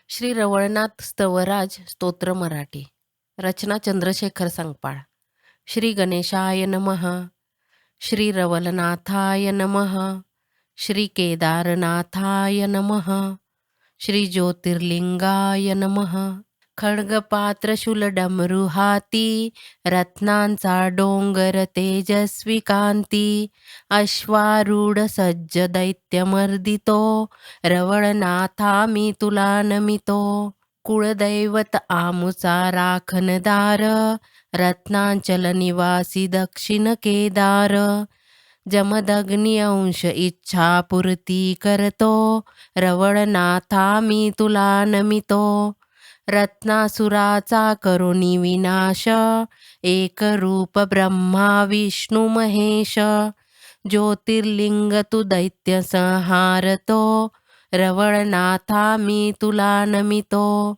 श्री रवळनाथ स्तवराज स्तोत्र मराठी. रचना चंद्रशेखर संगपाळ. श्री गणेशाय नमः. श्री रवलनाथाय नमः. श्री केदारनाथाय नमः. श्री ज्योतिर्लिंगाय नमः. खड्गपात्र शूलडमरू हाती, रत्नांचा डोंगर तेजस्वी कांती. अश्वारूढ सज्ज दैत्यमर्दितो, रवळनाथा मी तुला नमितो. कुळदैवत आमुचा राखणदार, रत्नांचल निवासी दक्षिण केदार. जमदग्नी अंश इच्छा पूर्ती करतो, रवळनाथा मी तुला नमितो. रत्नासुराचा करुणी विनाश, एक रूप ब्रह्मा विष्णू महेश. ज्योतिर्लिंग तू दैत्य संहारतो, रवळनाथा मी तुला नमितो.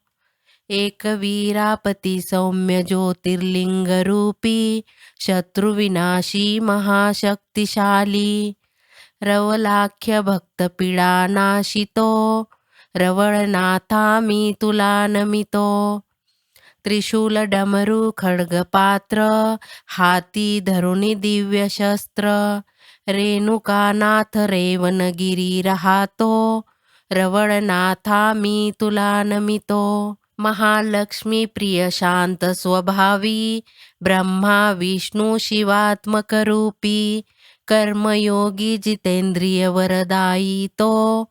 एकवीरापती सौम्य ज्योतिर्लिंग रूपी, शत्रुविनाशी महाशक्तिशाली. रवलाख्य भक्त पीडा नाशितो, रवळनाथा मी तुला नमितो. त्रिशूल डमरू खड्गपात्र, हाती धरुणी दिव्य शस्त्र. रेणुकानाथ रेवनगिरी राहतो, रवळनाथा मी तुला नमितो. महालक्ष्मी प्रिय शांत स्वभावी, ब्रह्मा विष्णू शिवात्मक रूपी. कर्मयोगी जितेंद्रिय वरदायी तो,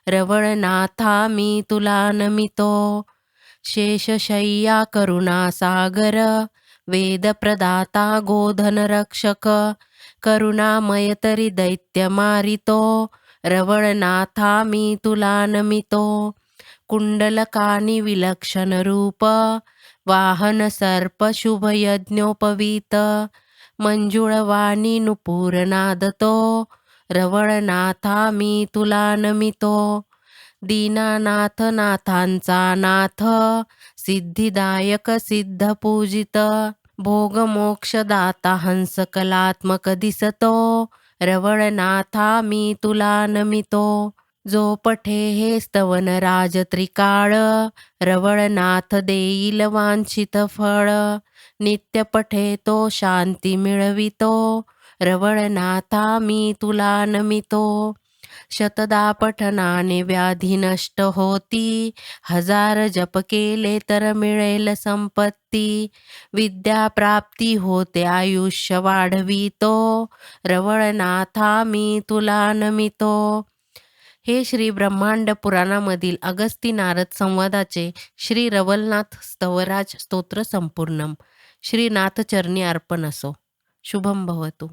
रवळनाथा मी तुला नमितो. शेषशय्या करुणा सागर, वेदप्रदाता गोधन रक्षक. करुणामय तरी दैत्य मारितो, रवळनाथा मी तुला नमितो. कुंडलकानी विलक्षण रूप, वाहन सर्प शुभ यज्ञोपवीत. मंजुळवाणी नुपूर नादतो, रवळनाथा मी तुला नमितो. दीनानाथ नाथांचा नाथ, सिद्धिदायक सिद्ध पूजित. भोगमोक्षदाता हंस कलात्मक दिसतो, रवळनाथा मी तुला नमितो. जो पठे हे स्तवन राज त्रिकाळ, रवळनाथ देईल वांछित फळ. नित्य पठे तो शांती मिळवितो, रवळनाथा मी तुला नमितो. शतदा पठनाने व्याधी नष्ट होती, हजार जप केले तर मिळेल संपत्ती. विद्या प्राप्ती होते आयुष्य वाढवितो, रवळनाथा मी तुला नमितो. हे श्री ब्रह्मांड पुराणामधील अगस्ती नारद संवादाचे श्री रवलनाथ स्तवराज स्तोत्र संपूर्णम. श्री नाथचरणी अर्पण असो. शुभम भवतु.